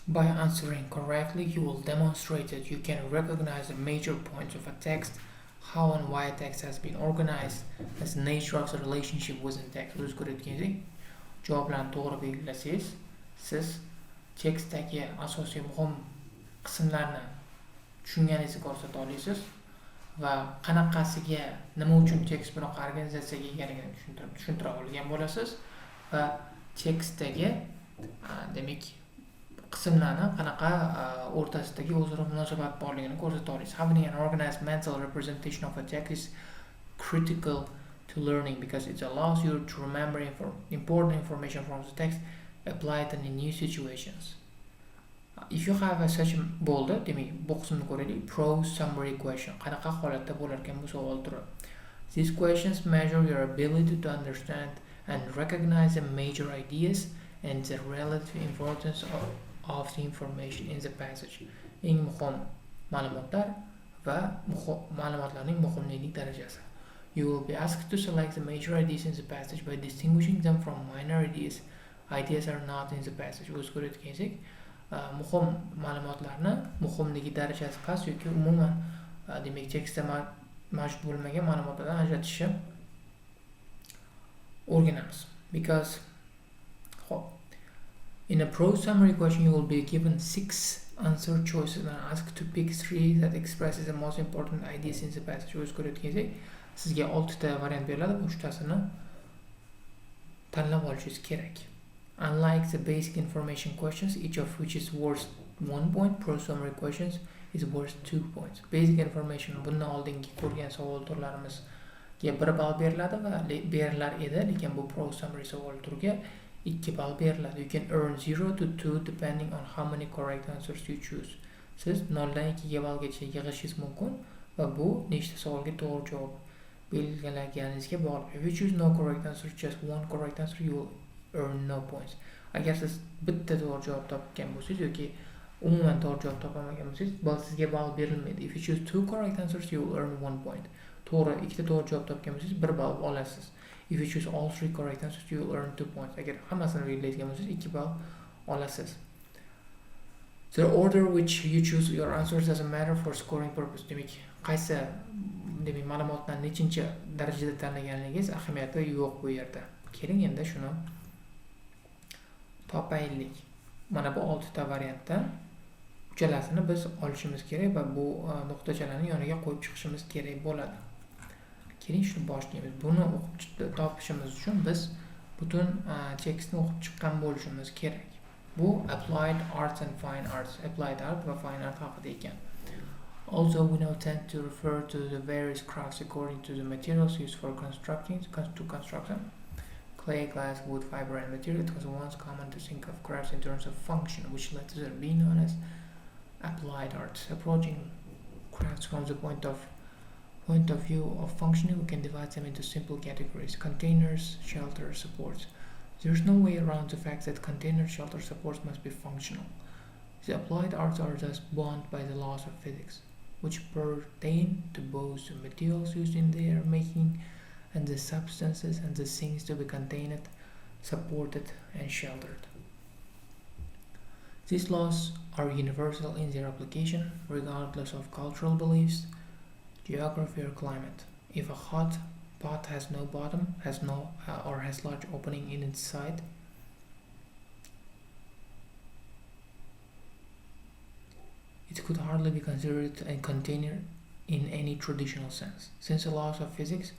By answering correctly, you will demonstrate that you can recognize the major points of a text, how and why a text has been organized, as the nature of the relationship within text. O'z ko'rayotganingizdek, javoblarni to'g'ri belgilasangiz, siz tekstdagi asosiy muhim qismlarni tushunganingizni ko'rsata olasiz va qanaqasiga, nima uchun tekst bunaqa organizatsiyaga egaligini tushuntira olgan bo'lasiz va tekstdagi demak qismlarni qanaqa o'rtasidagi o'zaro munosabat borligini ko'rsata olasiz. Having an organized mental representation of a text is critical to learning because it allows you to remember important information from the text, apply it in new situations. If you have such bo'ldi, demak bu qismni ko'raylik. Prose summary question. Qanaqa holatda bo'lar ekan bu savol turi. These questions measure your ability to understand and recognize the major ideas and the relative importance of the information in the passage. Eng muhim ma'lumotlar va ma'lumotlarning muhimlik darajasi. You will be asked to select the major ideas in the passage by distinguishing them from minor ideas. Ideas are not in the passage. O'z ko'rayotganingizdek, muhim ma'lumotlarni muhimligi darajasi past yoki umuman demak tekstda mavjud bo'lmagan ma'lumotlardan ajratishni o'rganamiz. Because in a prose summary question, you will be given 6 answer choices and asked to pick 3 that expresses the most important ideas in the passage. O'z ko'rayotganingizdek, sizga 6 ta variant beriladi, bu 3tasini tanlab olishingiz kerak. Unlike the basic information questions, each of which is worth 1 point, prose summary questions is worth 2 points. Basic information bundan oldingi ko'rgan savol turlarimizga 1 ball beriladi va berilar edi, lekin bu prose summary savol turiga 2 ball beriladi. You can earn 0 to 2 depending on how many correct answers you choose. Siz 0 dan 2 ga ballgacha yig'ishingiz mumkin va bu nechta savolga to'g'ri javob belgilaganingizga bog'liq. If you choose no correct answer, just one correct answer, you will earn no points. Agar siz bitta to'g'ri javob topgan bo'lsangiz yoki umuman to'g'ri javob topolmagan bo'lsangiz, sizga ball berilmaydi. If you choose 2 correct answers, you will earn 1 point. To'g'ri, ikkita to'g'ri javob topgan bo'lsangiz 1 ball olasiz. If you choose all 3 correct answers, you will earn 2 points. Agar hammasini belgilaydigan bo'lsangiz 2 ball olasiz. The order which you choose your answers doesn't matter for scoring purpose. Demak, qaysi ma'lumotdan nechinchi darajada tanlaganligingiz ahamiyati yo'q bu yerda. Keling endi shuni topaylik. Mana bu 6 ta variantdan uchalasini biz olishimiz kerak va bu nuqtachalarni yoniga qo'yib chiqishimiz kerak bo'ladi. Keling shuni boshlaymiz. Buni o'qib topishimiz uchun biz butun tekstni o'qib chiqqan bo'lishimiz kerak. Bu applied arts and fine arts, applied art va fine art haqida ekan. Also, we now tend to refer to the various crafts according to the materials used for construction. Clay, glass, wood, fiber, and material. It was once common to think of crafts in terms of function, which led to their being known as applied arts. Approaching crafts from the point of view of functioning, we can divide them into simple categories: containers, shelters, supports. There's no way around the fact that container, shelter, supports must be functional. The applied arts are thus bound by the laws of physics, which pertain to both the materials used in their making and the substances and the things to be contained, supported, and sheltered. These laws are universal in their application, regardless of cultural beliefs, geography, or climate. If a hot pot has no bottom, or has large opening in its side, it could hardly be considered a container in any traditional sense. Since the laws of physics,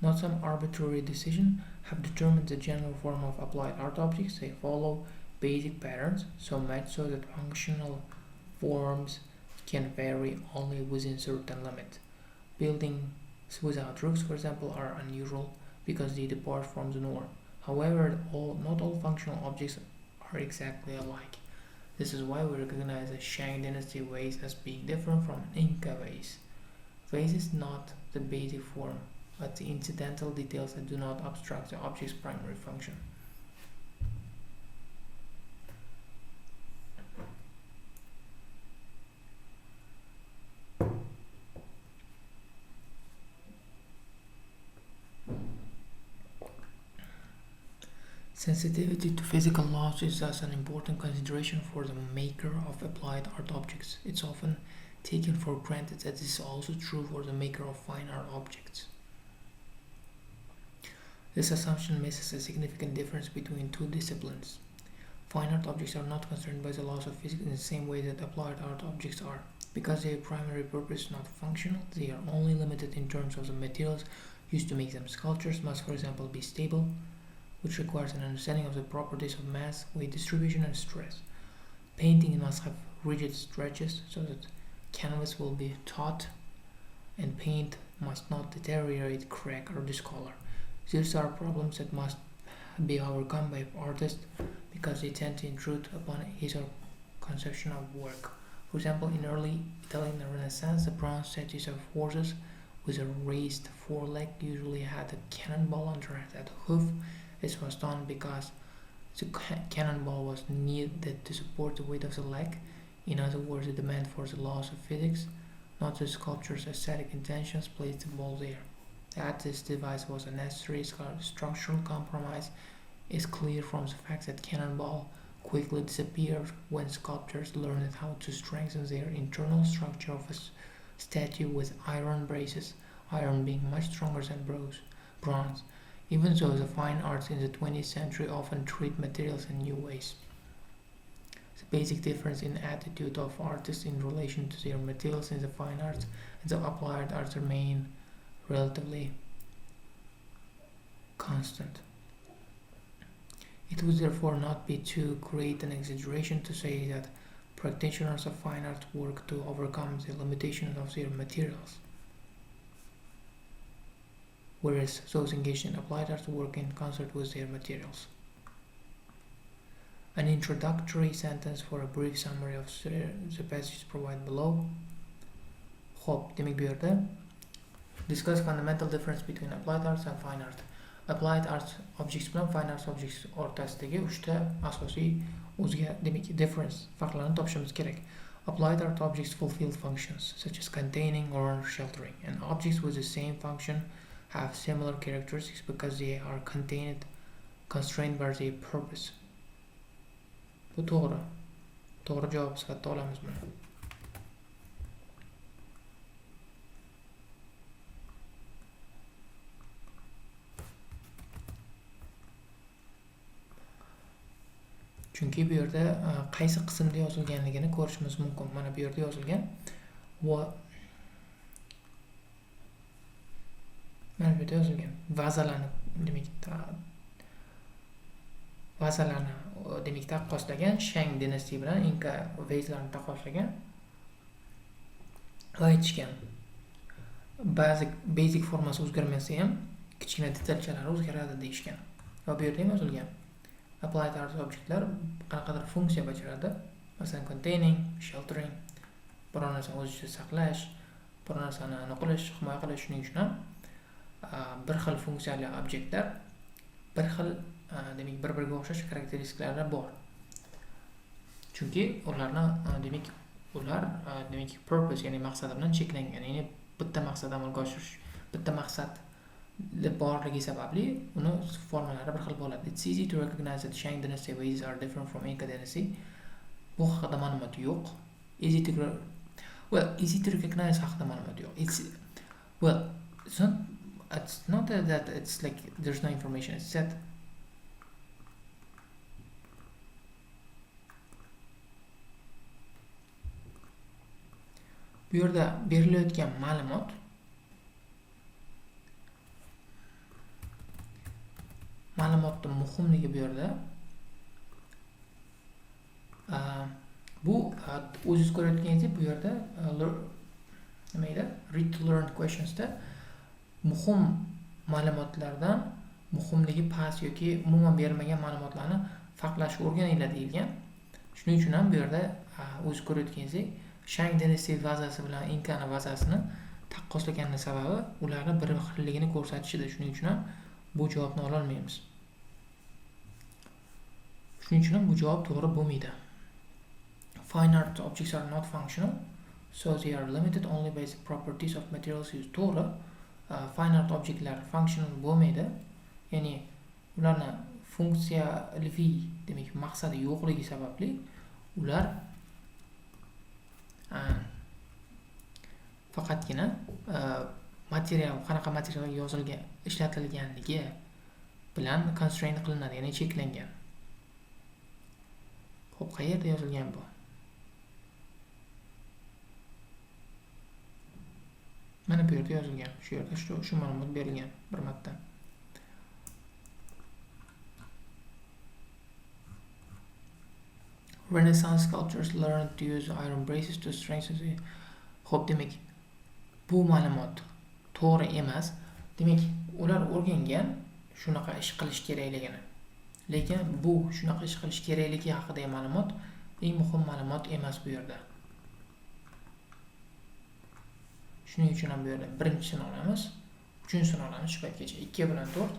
not some arbitrary decision, have determined the general form of applied art objects, they follow basic patterns, so much so that functional forms can vary only within certain limits. Buildings without roofs, for example, are unusual because they depart from the norm. However, not all functional objects are exactly alike. This is why we recognize the Shang Dynasty vase as being different from an Inca vase. Vase is not the basic form, but the incidental details that do not obstruct the object's primary function. Sensitivity to physical laws is thus an important consideration for the maker of applied art objects. It's often taken for granted that this is also true for the maker of fine art objects. This assumption misses a significant difference between two disciplines. Fine art objects are not concerned by the laws of physics in the same way that applied art objects are. Because their primary purpose is not functional, they are only limited in terms of the materials used to make them. Sculptures must, for example, be stable, which requires an understanding of the properties of mass, weight distribution, and stress. Painting must have rigid stretches so that canvas will be taut, and paint must not deteriorate, crack, or discolor. These are problems that must be overcome by artists because they tend to intrude upon his or conception of work. For example, in early Italian Renaissance, the bronze statues of horses with a raised foreleg usually had a cannonball under that hoof. This was done because the cannonball was needed to support the weight of the leg. In other words, the demand for the laws of physics, not the sculpture's aesthetic intentions, placed the ball there. That this device was a necessary structural compromise is clear from the fact that cannonball quickly disappeared when sculptors learned how to strengthen their internal structure of a statue with iron braces, iron being much stronger than bronze. Even so, the fine arts in the 20th century often treat materials in new ways. The basic difference in attitude of artists in relation to their materials in the fine arts and the applied arts remain relatively constant. It would therefore not be too great an exaggeration to say that practitioners of fine art work to overcome the limitations of their materials, whereas those engaged in applied art work in concert with their materials. An introductory sentence for a brief summary of the passages provided below. Xo'p, demak bu yerda discuss fundamental difference between applied arts and fine art. Applied arts objects bilan fine arts objects o'rtasidagi uchta asosiy o'ziga demak difference farqlarni topishimiz kerak. Applied art objects fulfill functions such as containing or sheltering, and objects with the same function have similar characteristics because they are constrained by their purpose. Bu to'g'ri. To'g'ri javob sifatida olamiz buni. Chunki bu yerda qaysi qismda yozilganligini ko'rishimiz mumkin. Mana bu yerda yozilgan va mana bu yerda yozilgan vazalarni demak taqqoslagan Shang dinastiya bilan Inka vezlarni taqqoslagan va aytishgan. Basic formasi o'zgarmasa ham kichkina detalchalari o'zgaradi deyishgan. Va bu yerda ham yozilgan. Applied art objektlar qanaqadir funksiya bajaradi. Masalan, containing, sheltering, biror narsani o'z ichida saqlash, bir narsani nima qilish, himoya qilish. Shuning uchun ham bir xil funksiyali objektlar bir xil demak bir-biriga o'xshash xarakteristikalari bor. Chunki ular demak purpose, ya'ni maqsadi bilan cheklangan. Ya'ni bitta maqsad amalga oshirish, bitta maqsad borligi sababli uni formalari bir xil bo'ladi. It's easy to recognize that Shang dynasty ways are different from Inca dynasty. Bu haqida ma'lumot yo'q. Easy to recognize haqida ma'lumot yo'q. It's not that it's like there's no information. It's that bu yerda berilayotgan ma'lumotni muhimligi bu yerda bu o'zingiz ko'rayotganingizdek bu yerda nima edi? Read to learn questionsda muhim ma'lumotlardan muhimligi past yoki umuman berilmagan ma'lumotlarni farqlashga o'rganinglar deyilgan. Shuning uchun ham bu yerda o'zingiz ko'rayotganingizdek Shang dynasty vazasi bilan Inkani vazasini taqqoslaganning sababi ularni bir xilligini ko'rsatishida. Shuning uchun ham bu javobni ola olmaymiz. Shuning uchun ham bu javob to'g'ri bo'lmaydi. Fine art objects are not functional, so they are limited only by the properties of materials used. To'g'ri, fine art objektlar functional bo'lmaydi. Ya'ni ularni funksiyaviy, demak maqsadi yo'qligi sababli ular faqatgina material, qanaqa material yozilgan, ishlatilganligi bilan constrain qilinadi, ya'ni cheklangan. Xo'p, qayerda yozilgan bu? Mana bu yerda yozilgan. Shu yerda shu ma'lumot berilgan bir marta. Renaissance sculptors learned to use iron braces to strengthen. Xo'p, demak, bu ma'lumot to'g'ri emas. Demak, ular o'rgangan shunaqa ish qilish kerakligini. Lekin bu shunaqa ish qilish kerakligi haqidagi ma'lumot eng muhim ma'lumot emas bu yerda. Shuning uchun ham bu yerda birinchisini olamiz, uchinchisini olamiz shu paytgacha. 2 bilan 4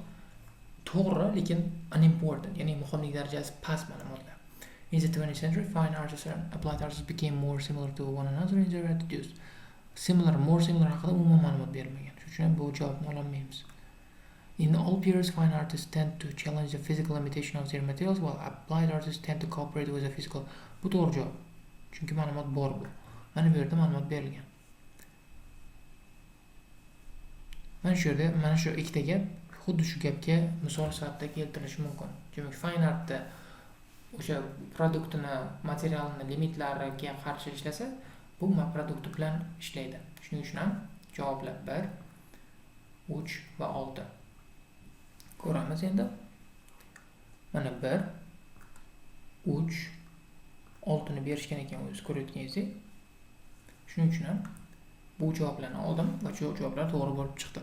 to'g'ri, lekin unimportant, ya'ni muhimlik darajasi past ma'lumotlar. In the 20th century, fine artists and applied artists became more similar to one another in their attitudes. More similar haqida umuman ma'lumot berilmagan. Shuning uchun bu javobni ololmaymiz. In all periods, fine artists tend to challenge the physical limitation of their materials, while applied artists tend to cooperate with the physical. Bu to'g'ri javob. Chunki ma'lumot bor bu. Mana bu yerda ma'lumot berilgan. Mana shu yerda, mana shu ikkita gap xuddi shu gapga misol sifatida keltirilishi mumkin. Demak, fine artda o'sha produktini, materialini limitlariga qarshi ishlasa, bu produkti bilan ishlaydi. Shuning uchun ham javoblar 1, 3 va 6. Ko'ramiz endi. Mana 1, 3, 6 ni berishgan ekan o'zingiz ko'rayotganingizdek. Shuning uchun ham bu javoblarni oldim va shu javoblar to'g'ri bo'lib chiqdi.